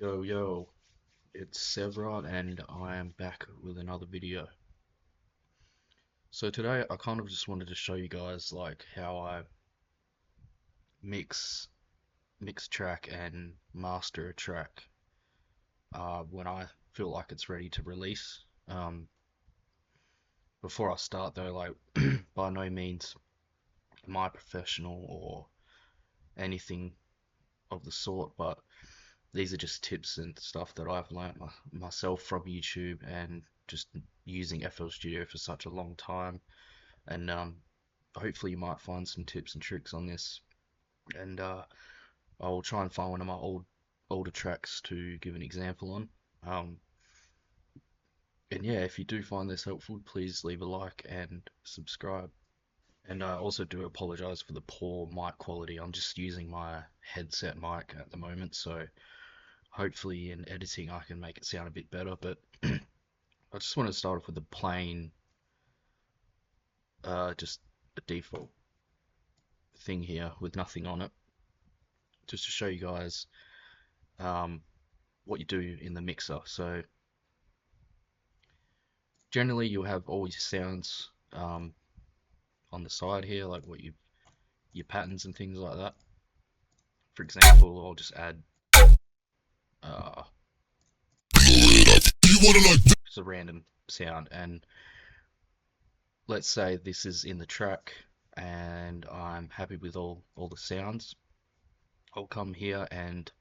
Yo, yo, it's Severon and I am back with another video. So today I kind of just wanted to show you guys like how I mix track and master a track when I feel like it's ready to release. Before I start though, like by no means am I professional or anything of the sort, but these are just tips and stuff that I've learned myself from YouTube and just using FL Studio for such a long time. And hopefully you might find some tips and tricks on this. And I'll try and find one of my older tracks to give an example on. Um, and yeah, if you do find this helpful, please leave a like and subscribe. And I also do apologize for the poor mic quality. I'm just using my headset mic at the moment, so hopefully in editing I can make it sound a bit better. But I just want to start off with the plain, just a default thing here with nothing on it, just to show you guys um, what you do in the mixer. So generally you'll have all your sounds on the side here, like your patterns and things like that. For example, I'll just add uh, just a random sound, and let's say this is in the track and I'm happy with all the sounds. I'll come here and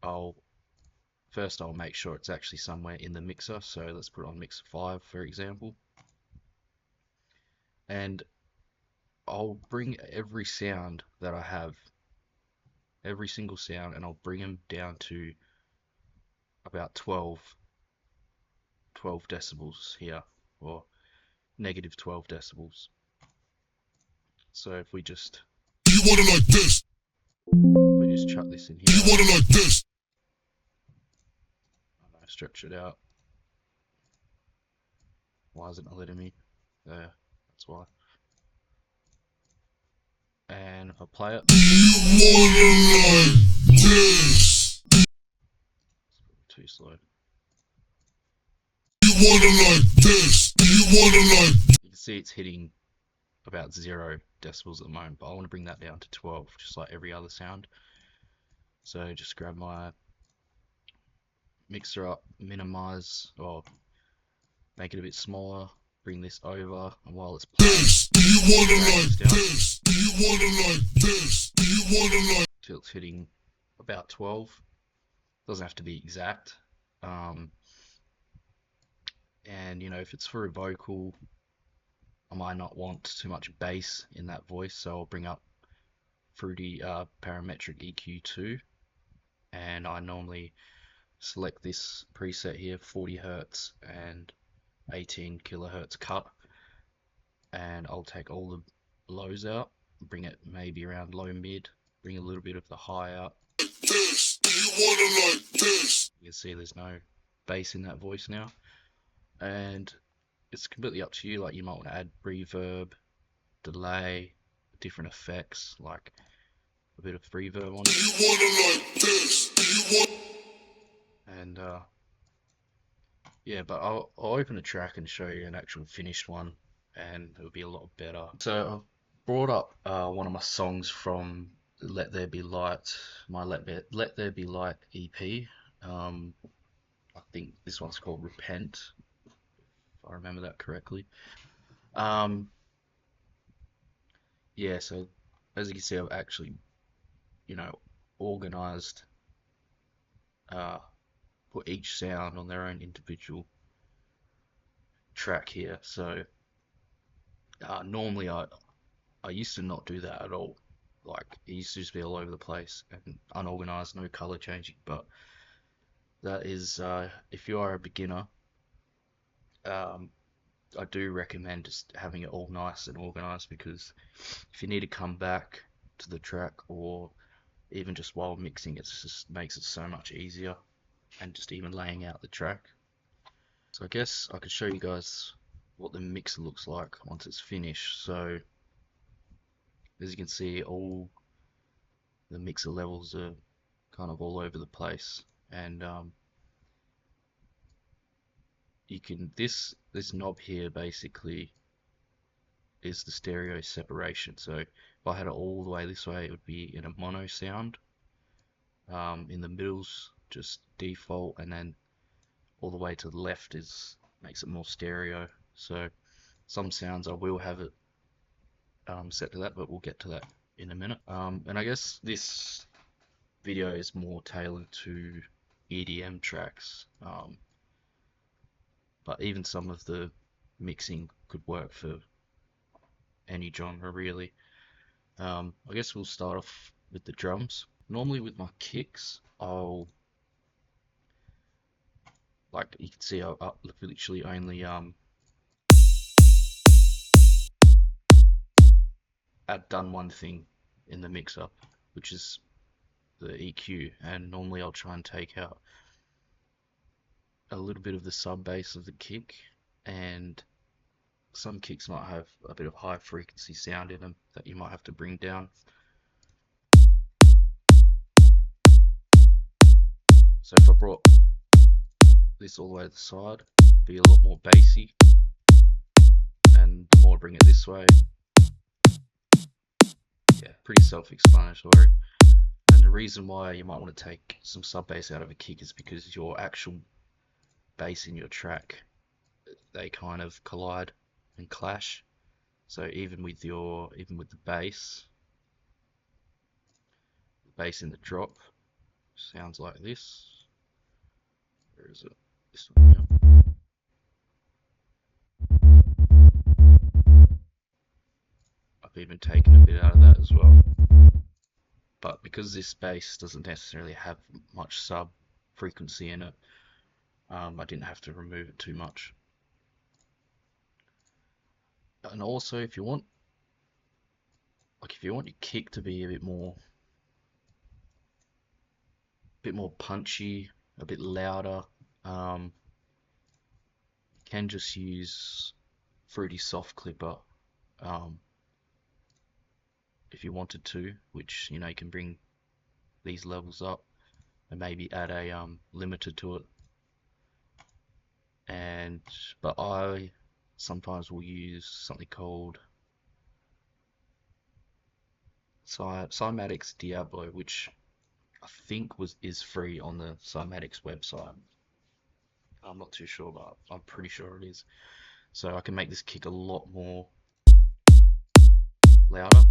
I'll I'll make sure it's actually somewhere in the mixer. So let's put it on mixer 5 for example, and I'll bring every sound that I have, every single sound, and I'll bring them down to about 12 decibels here, or negative 12 decibels. So if we just chuck this in here, I stretch it out. Why is it not letting me? There, that's why. And if I play it, it's too slow. You can see it's hitting about 0 decibels at the moment, but I want to bring that down to 12, just like every other sound. So just grab my mixer up, minimize, or make it a bit smaller, bring this over, and while it's playing, till it's hitting about 12. Doesn't have to be exact. And you know, if it's for a vocal, I might not want too much bass in that voice, so I'll bring up Fruity Parametric EQ2, and I normally select this preset here, 40 Hertz and 18 kilohertz cut, and I'll take all the lows out, bring it maybe around low mid, bring a little bit of the high out. You can see there's no bass in that voice now, and it's completely up to you. Like, you might want to add reverb, delay, different effects, like a bit of reverb on it. And yeah, but I'll open a track and show you an actual finished one, and it'll be a lot better. So I've brought up one of my songs from Let There Be Light, my Let There Be Light EP. I think this one's called Repent, if I remember that correctly. Um, yeah, so as you can see, I've actually, you know, organized, uh, put each sound on their own individual track here. So normally I used to not do that at all. Like, it used to just be all over the place and unorganized, no color changing. But that is, if you are a beginner, um, I do recommend just having it all nice and organized, because if you need to come back to the track, or even just while mixing, it just makes it so much easier, and just even laying out the track. So I guess I could show you guys what the mixer looks like once it's finished. So as you can see, all the mixer levels are kind of all over the place. and you can this knob here basically is the stereo separation. So if I had it all the way this way, it would be in a mono sound. In the middle's just default, and then all the way to the left is makes it more stereo. So some sounds I will have it set to that, but we'll get to that in a minute. And I guess this video is more tailored to EDM tracks, but even some of the mixing could work for any genre really. I guess we'll start off with the drums. Normally with my kicks, I'll like you can see I'll literally only add done one thing in the mix up, which is the EQ, and normally I'll try and take out a little bit of the sub bass of the kick, and some kicks might have a bit of high frequency sound in them that you might have to bring down. So if I brought this all the way to the side, it'd be a lot more bassy, and the more I bring it this way, yeah, pretty self-explanatory. And the reason why you might want to take some sub bass out of a kick is because your actual bass in your track, they kind of collide and clash. So even with the bass in the drop sounds like this. Where is it? This one here. I've even taken a bit out of that as well. But because this bass doesn't necessarily have much sub frequency in it, I didn't have to remove it too much. And also, if you want your kick to be a bit more punchy, a bit louder, you can just use Fruity Soft Clipper um, if you wanted to, which you know you can bring these levels up and maybe add a limiter to it. And but I sometimes will use something called Cymatics Diablo, which I think is free on the Cymatics website. I'm not too sure, but I'm pretty sure it is. So I can make this kick a lot more louder,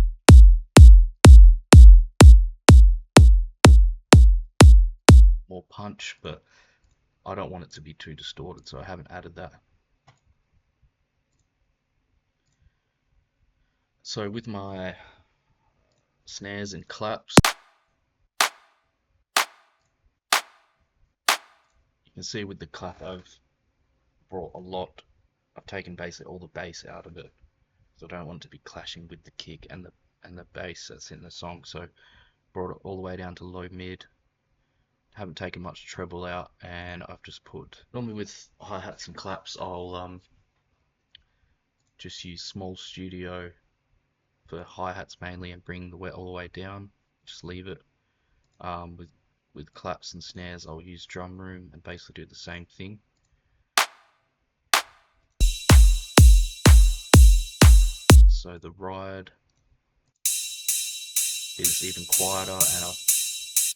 more punch, but I don't want it to be too distorted, so I haven't added that. So with my snares and claps, you can see with the clap brought a lot. I've taken basically all the bass out of it, so I don't want it to be clashing with the kick and the bass that's in the song. So brought it all the way down to low mid. Haven't taken much treble out, and I've just put normally with hi-hats and claps I'll just use small studio for hi-hats mainly and bring the wet all the way down. Just leave it. Um, with with claps and snares I'll use drum room and basically do the same thing. So the ride is even quieter, and I've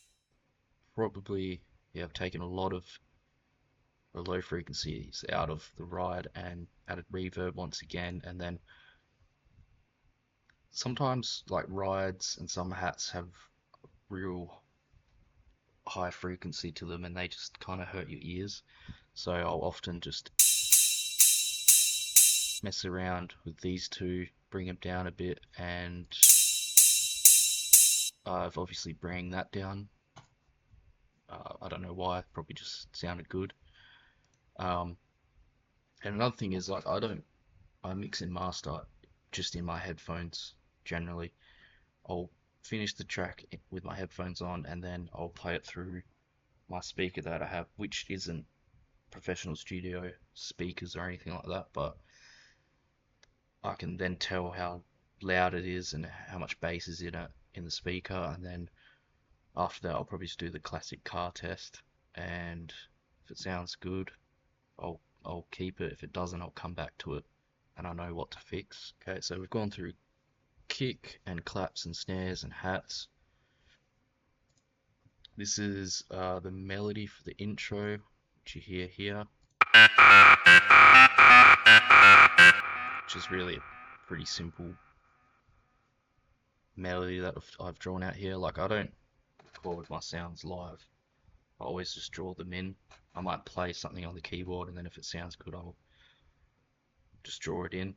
probably I've taken a lot of the low frequencies out of the ride and added reverb once again, and then sometimes like rides and some hats have real high frequency to them and they just kind of hurt your ears. So I'll often just mess around with these two, bring them down a bit, and I've obviously bring that down. I don't know why, probably just sounded good. Um, and another thing is like I mix and master just in my headphones generally. I'll finish the track with my headphones on and then I'll play it through my speaker that I have, which isn't professional studio speakers or anything like that, but I can then tell how loud it is and how much bass is in it in the speaker, and then after that I'll probably just do the classic car test and if it sounds good, I'll keep it. If it doesn't, I'll come back to it, and I know what to fix. Okay, so we've gone through kick and claps and snares and hats. This is the melody for the intro, which you hear here, which is really a pretty simple melody that I've drawn out here. Like, I don't record my sounds live. I always just draw them in. I might play something on the keyboard, and then if it sounds good, I'll just draw it in.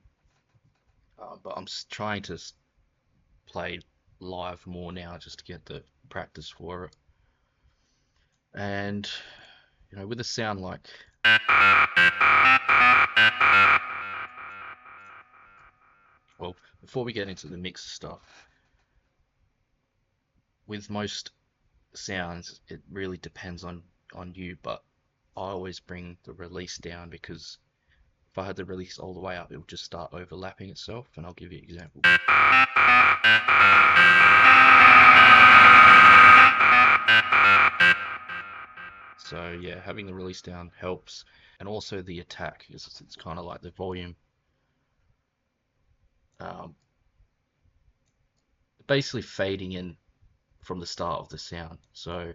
But I'm trying to play live more now just to get the practice for it. And with a sound like well, before we get into the mix stuff, with most sounds, it really depends on you, but I always bring the release down because if I had the release all the way up, it would just start overlapping itself, and I'll give you an example. So yeah, having the release down helps, and also the attack is it's kind of like the volume. Um, Basically fading in from the start of the sound. So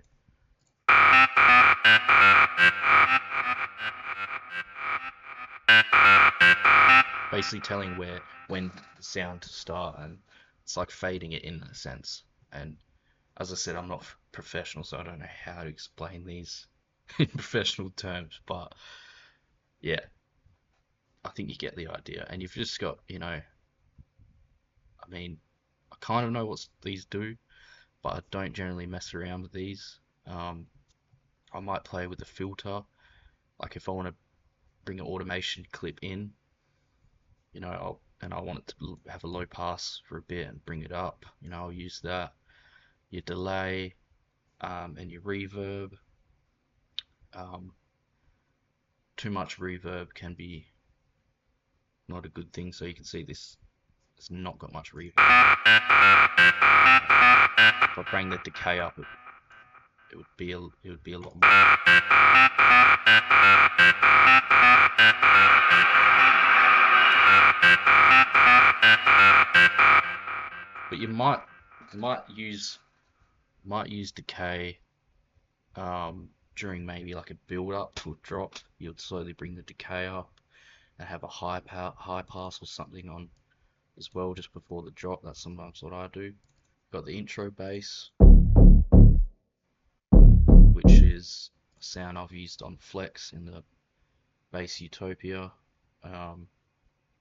basically telling when the sound to start, and it's like fading it in a sense. And as I said, I'm not professional, so I don't know how to explain these in professional terms, but yeah, I think you get the idea. And you've just got, I mean, I kind of know what these do, but I don't generally mess around with these. Um, I might play with the filter, like if I want to bring an automation clip in, and I want it to have a low pass for a bit and bring it up, I'll use that. Your delay, and your reverb. Um, Too much reverb can be not a good thing. So you can see this has not got much reverb. If I bring the decay up, it would be a lot more. But you might use decay during maybe like a build up to a drop. You'd slowly bring the decay up and have a high pass or something on as well just before the drop. That's sometimes what I do. Got the intro bass, which is a sound I've used on Flex in the Bass Utopia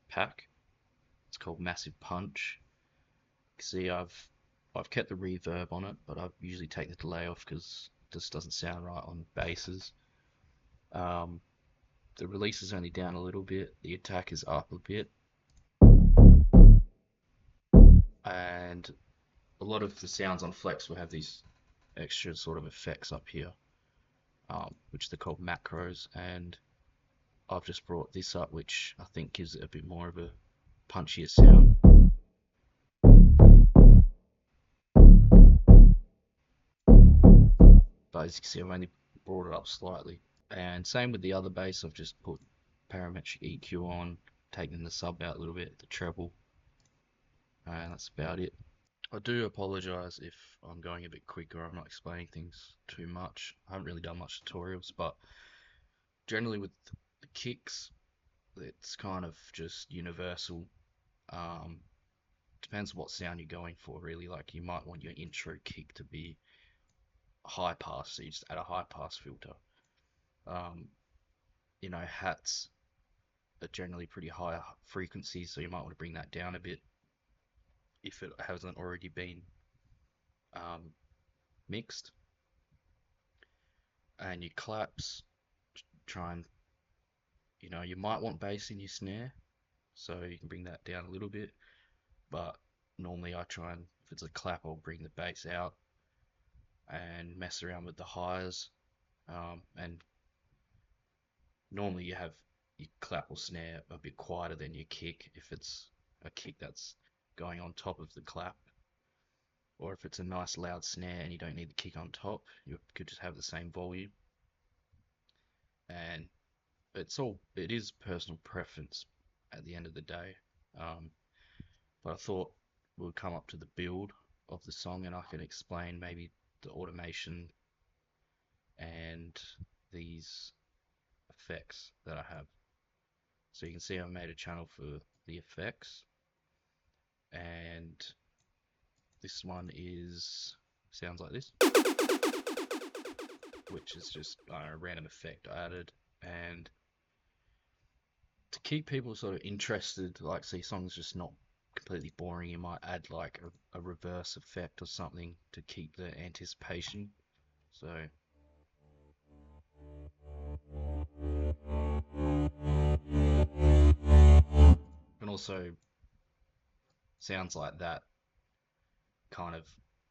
pack. It's called Massive Punch. See, I've kept the reverb on it, but I usually take the delay off because it just doesn't sound right on basses. Um, the release is only down a little bit, the attack is up a bit, and a lot of the sounds on Flex will have these extra sort of effects up here, which they're called macros, and I've just brought this up, which I think gives it a bit more of a punchier sound. But as you can see, I've only brought it up slightly. And same with the other bass, I've just put parametric EQ on, taking the sub out a little bit, the treble, and that's about it. I do apologize if I'm going a bit quicker, I'm not explaining things too much. I haven't really done much tutorials, but generally with the kicks, it's kind of just universal. Um, Depends what sound you're going for, really. Like you might want your intro kick to be high pass, so you just add a high pass filter. Um, Hats are generally pretty high frequency, so you might want to bring that down a bit if it hasn't already been um, mixed. And your claps, try and, you might want bass in your snare, so you can bring that down a little bit. But normally I try and, if it's a clap, I'll bring the bass out and mess around with the highs. And normally you have your clap or snare a bit quieter than your kick if it's a kick that's going on top of the clap. Or if it's a nice loud snare and you don't need the kick on top, you could just have the same volume. and it is personal preference at the end of the day. Um, but I thought we'll come up to the build of the song and I can explain maybe the automation and these effects that I have. So you can see I made a channel for the effects, and this one is sounds like this, which is just a random effect I added. And to keep people sort of interested, like see songs just not completely boring, you might add like a reverse effect or something to keep the anticipation. So and also sounds like that kind of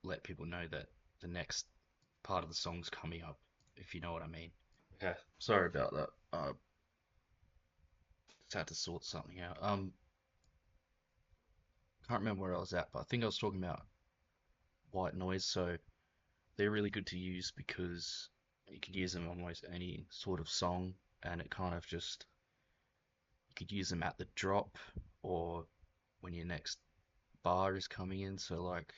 let people know that the next part of the song's coming up, if you know what I mean. Okay, sorry about that. Just had to sort something out. Can't remember where I was at, but I think I was talking about white noise. So they're really good to use because you could use them on almost any sort of song, and it kind of just you could use them at the drop or when your next bar is coming in. So like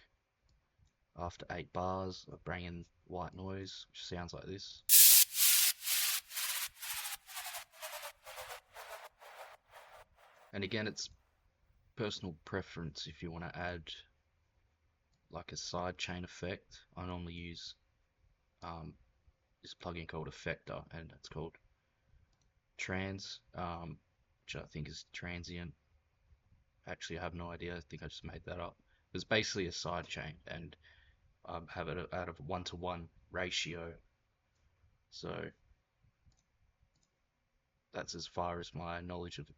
after 8 bars, I bring in white noise, which sounds like this. And again, it's personal preference if you want to add like a side chain effect. I normally use this plugin called Effector, and it's called Trans, which I think is transient. Actually, I have no idea. I think I just made that up. It's basically a side chain, and have it out of 1-to-1 ratio. So that's as far as my knowledge of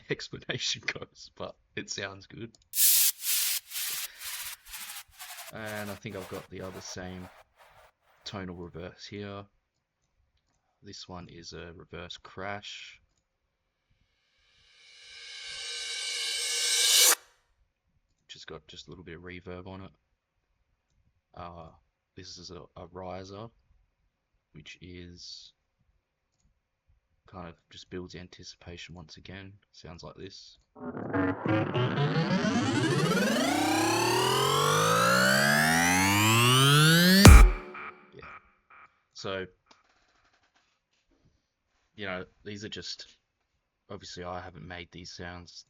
explanation goes, but it sounds good. And I think I've got the other same tonal reverse here. This one is a reverse crash. Which has got just a little bit of reverb on it. This is a riser, which is kind of just builds anticipation once again. Sounds like this. Yeah. So, these are just obviously I haven't made these sounds.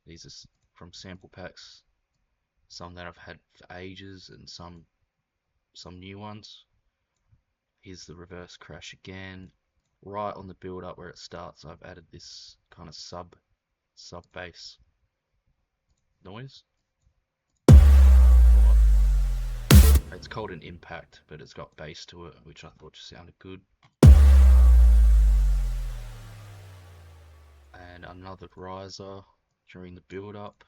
These are from sample packs. Some that I've had for ages, and some new ones. Here's the reverse crash again. Right on the build up where it starts, I've added this kind of sub bass noise. It's called an impact, but it's got bass to it, which I thought just sounded good. And another riser during the build up.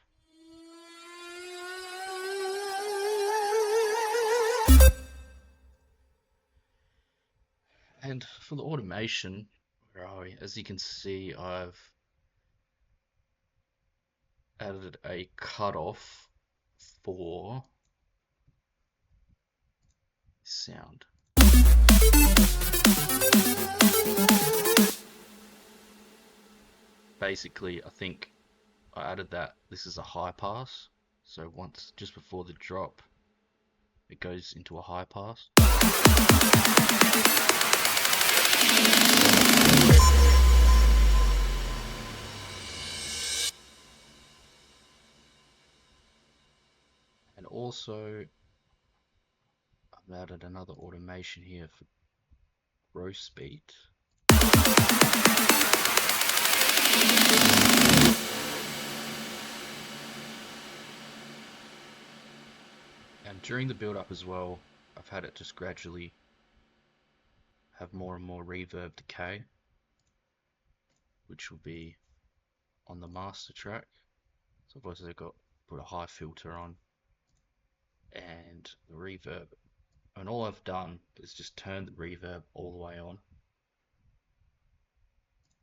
And for the automation, where are we? As you can see, I've added a cutoff for sound. Basically, I think I added that this is a high pass. So once, just before the drop, it goes into a high pass. And also, I've added another automation here for roast beat. And during the build up as well, I've had it just gradually have more and more reverb decay, which will be on the master track. So I've also put a high filter on and the reverb. And all I've done is just turn the reverb all the way on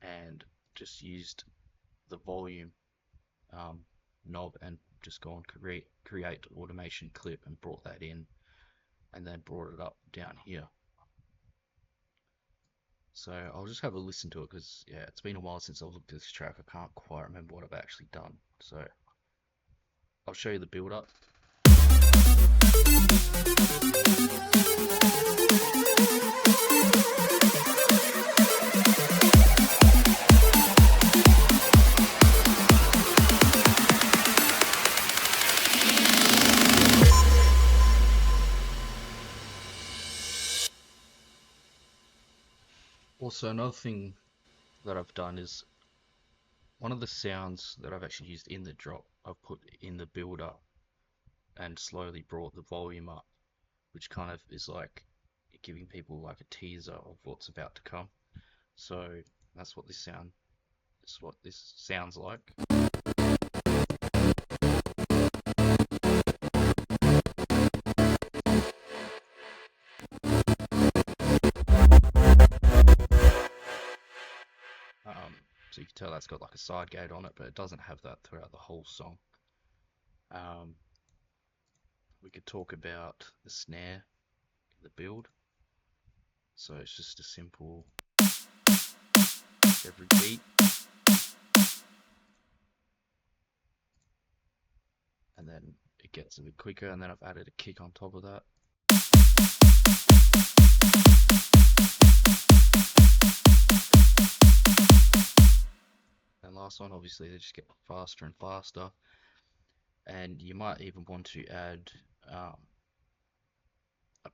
and just used the volume knob and just gone create automation clip and brought that in, and then brought it up down here. So I'll just have a listen to it because yeah, it's been a while since I've looked at this track. I can't quite remember what I've actually done. So I'll show you the build up. Also, another thing that I've done is one of the sounds that I've actually used in the drop, I've put in the build up and slowly brought the volume up, which kind of is like giving people like a teaser of what's about to come. So that's what this sounds like. So you can tell that's got like a side gate on it, but it doesn't have that throughout the whole song. We could talk about the snare in the build. So it's just a simple every beat, and then it gets a bit quicker, and then I've added a kick on top of that. And last one, obviously, they just get faster and faster. And you might even want to add a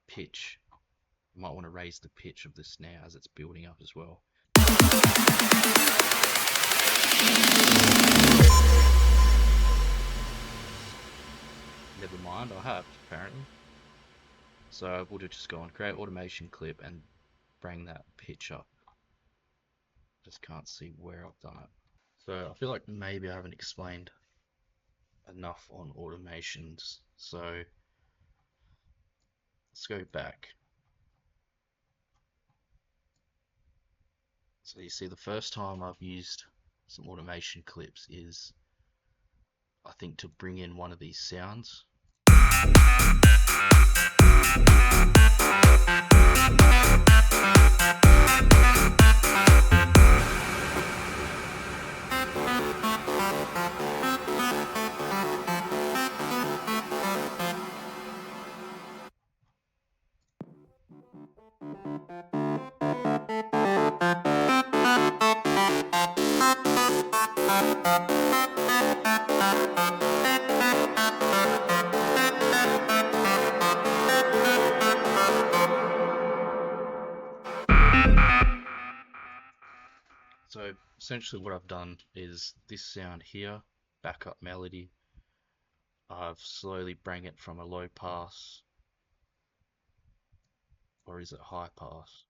pitch. You might want to raise the pitch of the snare as it's building up as well. Never mind, I have apparently. So I would have just gone create automation clip and bring that pitch up. Just can't see where I've done it. So I feel like maybe I haven't explained enough on automations. So let's go back. So you see the first time I've used some automation clips is, I think, to bring in one of these sounds. So essentially what I've done is this sound here, backup melody, I've slowly bring it from a low pass, or is it high pass?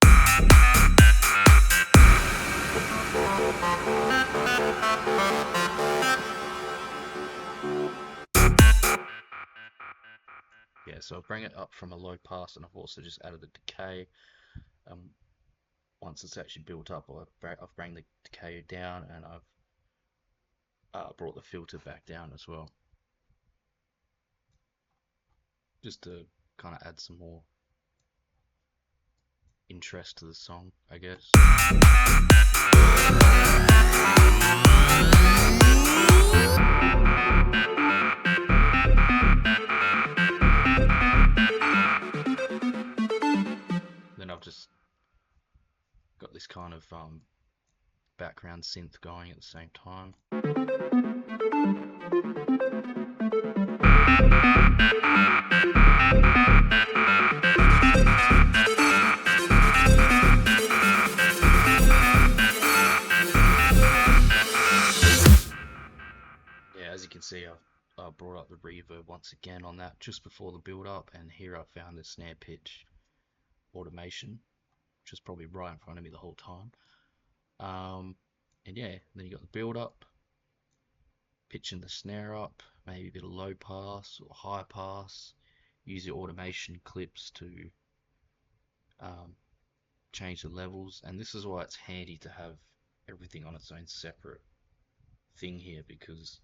Yeah, so I'll bring it up from a low pass, and I've also just added the decay. Once it's actually built up, I've bring the decay down, and I've brought the filter back down as well, just to kind of add some more interest to the song, I guess. Then I've just got this kind of background synth going at the same time. Yeah, as you can see, I've brought up the reverb once again on that just before the build up, and here I found the snare pitch automation, which is probably right in front of me the whole time. And yeah, then you got the build up, pitching the snare up, maybe a bit of low pass or high pass. Use your automation clips to change the levels, and this is why it's handy to have everything on its own separate thing here, because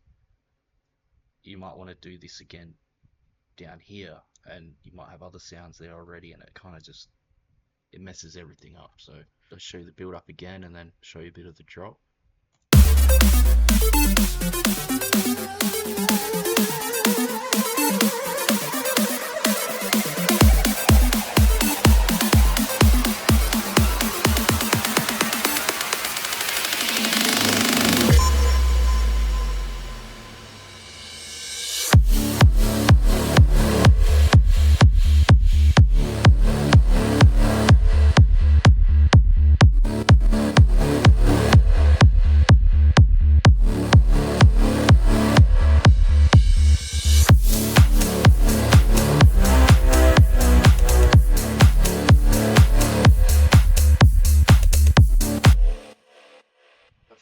you might want to do this again down here and you might have other sounds there already, and it kind of just it messes everything up. So I'll show you the build up again and then show you a bit of the drop.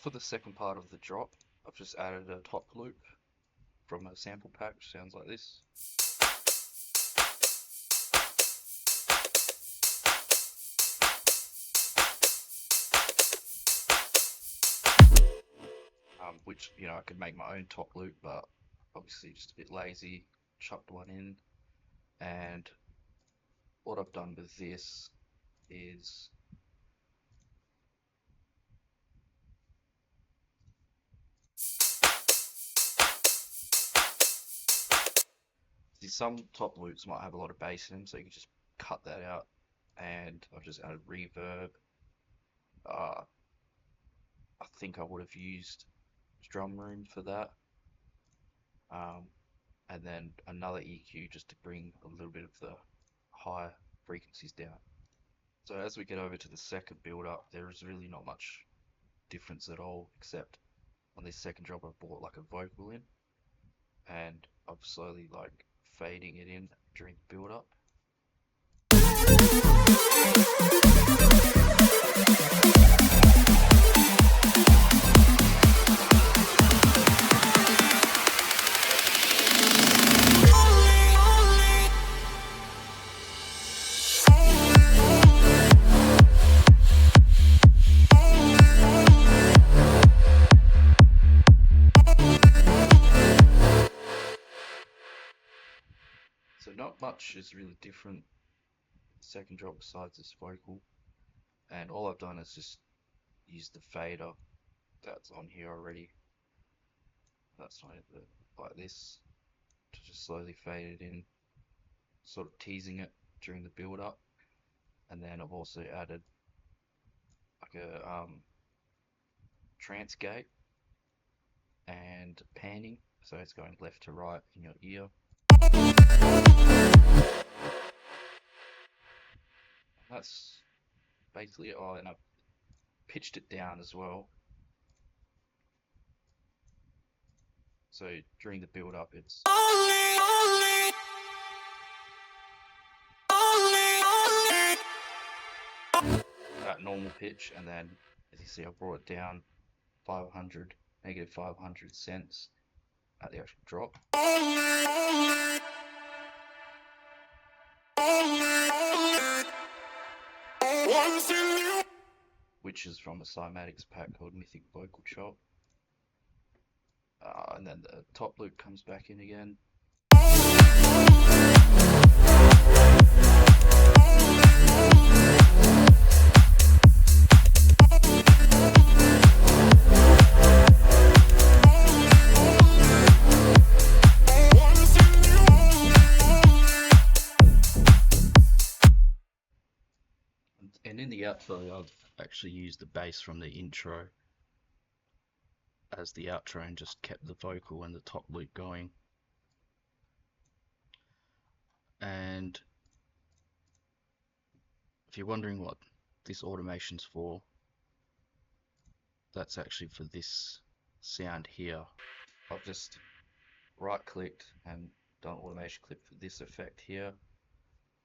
For the second part of the drop, I've just added a top loop from a sample pack, which sounds like this. Which, you know, I could make my own top loop, but obviously just a bit lazy, chucked one in. And what I've done with this is some top loops might have a lot of bass in them, so you can just cut that out. And I've just added reverb. I think I would have used drum room for that. And then another EQ just to bring a little bit of the high frequencies down. So as we get over to the second build up, there is really not much difference at all, except on this second drop I brought like a vocal in, and I'm slowly like fading it in during the build up. So not much is really different second drop besides this vocal, and all I've done is just use the fader that's on here already. That's not it, but like this, to just slowly fade it in, sort of teasing it during the build up. And then I've also added like a trance gate and panning, so it's going left to right in your ear. That's basically it. Oh, and I've pitched it down as well. So during the build up, it's at normal pitch, and then as you see, I brought it down 500, negative 500 cents at the actual drop. Which is from a cymatics pack called Mythic Vocal Chop. And then the top loop comes back in again. And in the outro, I've actually used the bass from the intro as the outro and just kept the vocal and the top loop going. And if you're wondering what this automation's for, that's actually for this sound here. I've just right clicked and done automation clip for this effect here,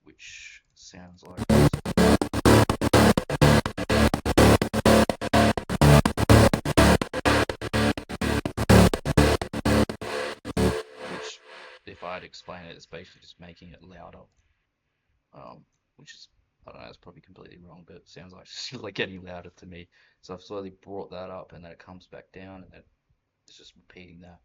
which sounds like this. Which, if I had to explain it, it's basically just making it louder. Which is, I don't know, it's probably completely wrong, but it sounds like it's just like getting louder to me. So I've slowly brought that up, and then it comes back down, and then it's just repeating that.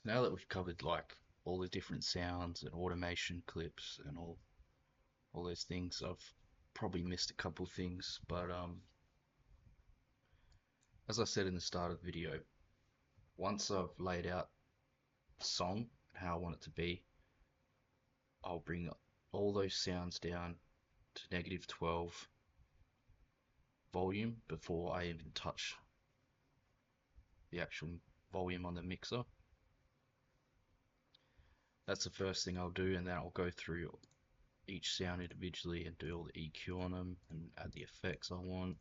now that we've covered like all the different sounds and automation clips and all those things, I've probably missed a couple things, but as I said in the start of the video, once I've laid out the song and how I want it to be, I'll bring all those sounds down to -12 volume before I even touch the actual volume on the mixer. That's the first thing I'll do, and then I'll go through each sound individually and do all the EQ on them and add the effects I want.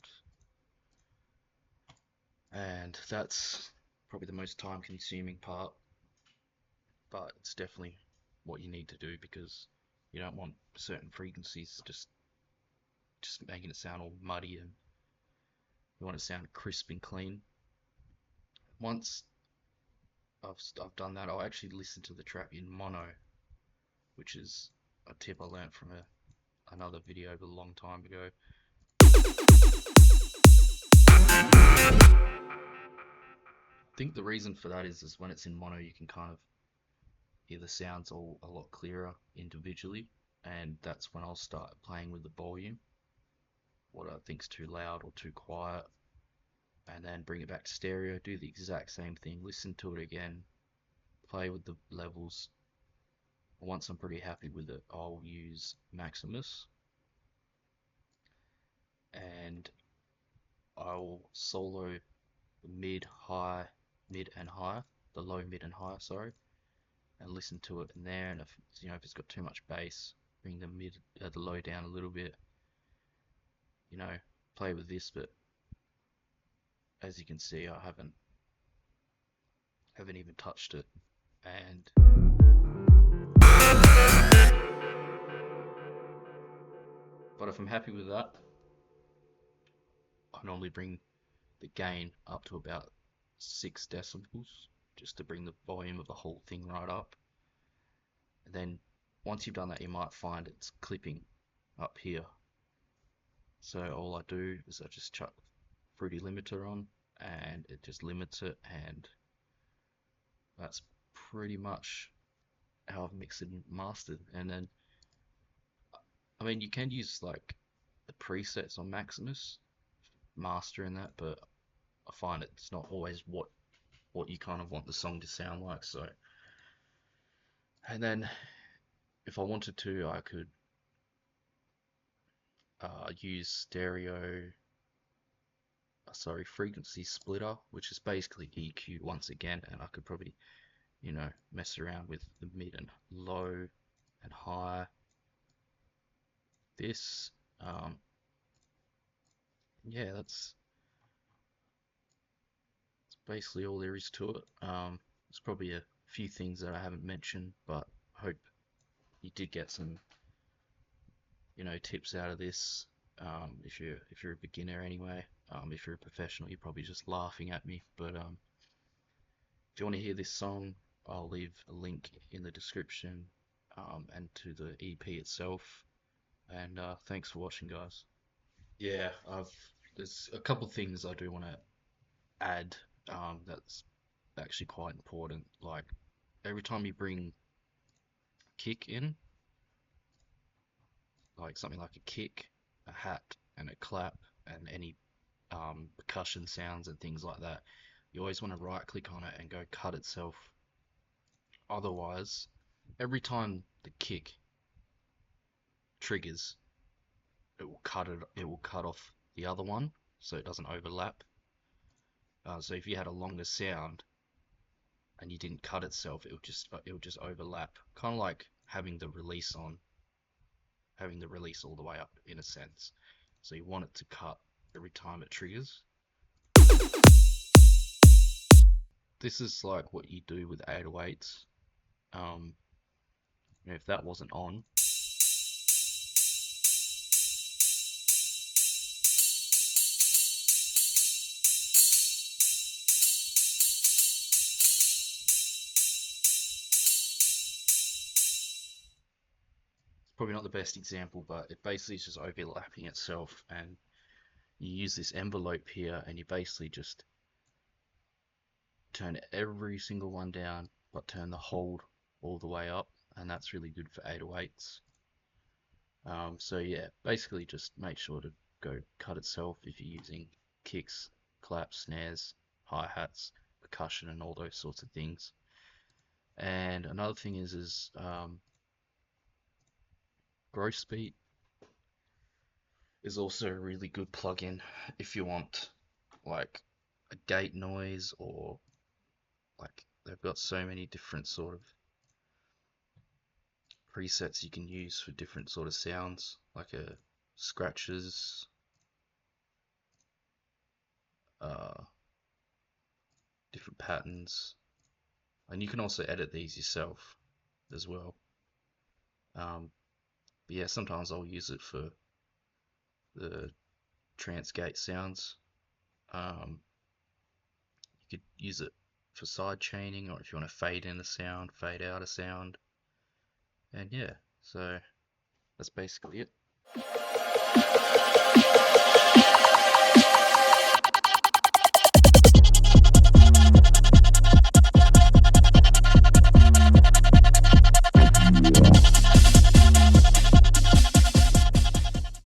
And that's probably the most time consuming part, but it's definitely what you need to do because you don't want certain frequencies just making it sound all muddy, and you want it to sound crisp and clean. Once I've done that, I'll actually listen to the track in mono, which is a tip I learned from another video a long time ago. I think the reason for that is when it's in mono, you can kind of hear the sounds all a lot clearer individually, and that's when I'll start playing with the volume, what I think's too loud or too quiet, and then bring it back to stereo, do the exact same thing, listen to it again, play with the levels. Once I'm pretty happy with it, I'll use Maximus, and I'll solo the mid and high, the low, mid and high, sorry, and listen to it in there. And if it's got too much bass, bring the low down a little bit. Play with this, but as you can see, I haven't even touched it. And but if I'm happy with that, I normally bring the gain up to about 6 decibels just to bring the volume of the whole thing right up. And then once you've done that, you might find it's clipping up here. So all I do is I just chuck Fruity Limiter on and it just limits it, and that's pretty much how I've mixed and mastered. And then, I mean, you can use like the presets on Maximus, mastering that, but I find it's not always what you kind of want the song to sound like. So, and then if I wanted to, I could use frequency splitter, which is basically EQ once again, and I could probably, mess around with the mid and low and high. This, yeah, that's basically all there is to it. There's probably a few things that I haven't mentioned, but I hope you did get some, tips out of this. If you're a beginner anyway, if you're a professional, you're probably just laughing at me. But if you want to hear this song, I'll leave a link in the description, and to the EP itself. And thanks for watching, guys. Yeah, there's a couple things I do want to add, that's actually quite important. Like every time you bring kick in, like something like a kick, a hat, and a clap, and any percussion sounds and things like that, you always want to right click on it and go cut itself. Otherwise, every time the kick triggers, it will cut off the other one so it doesn't overlap. So if you had a longer sound and you didn't cut itself, it would just overlap, kind of like having the release all the way up in a sense. So you want it to cut every time it triggers. This is like what you do with 808s. If that wasn't on, probably not the best example, but it basically is just overlapping itself, and you use this envelope here and you basically just turn every single one down, but turn the hold all the way up, and that's really good for 808s. So yeah, basically just make sure to go cut itself if you're using kicks, claps, snares, hi-hats, percussion, and all those sorts of things. And another thing is Gross Beat is also a really good plugin if you want like a gate noise, or like they've got so many different sort of presets you can use for different sort of sounds, like a scratches, uh, different patterns, and you can also edit these yourself as well. But yeah, sometimes I'll use it for the trance gate sounds. Um, you could use it for side chaining, or if you want to fade in a sound, fade out a sound, and yeah, so that's basically it.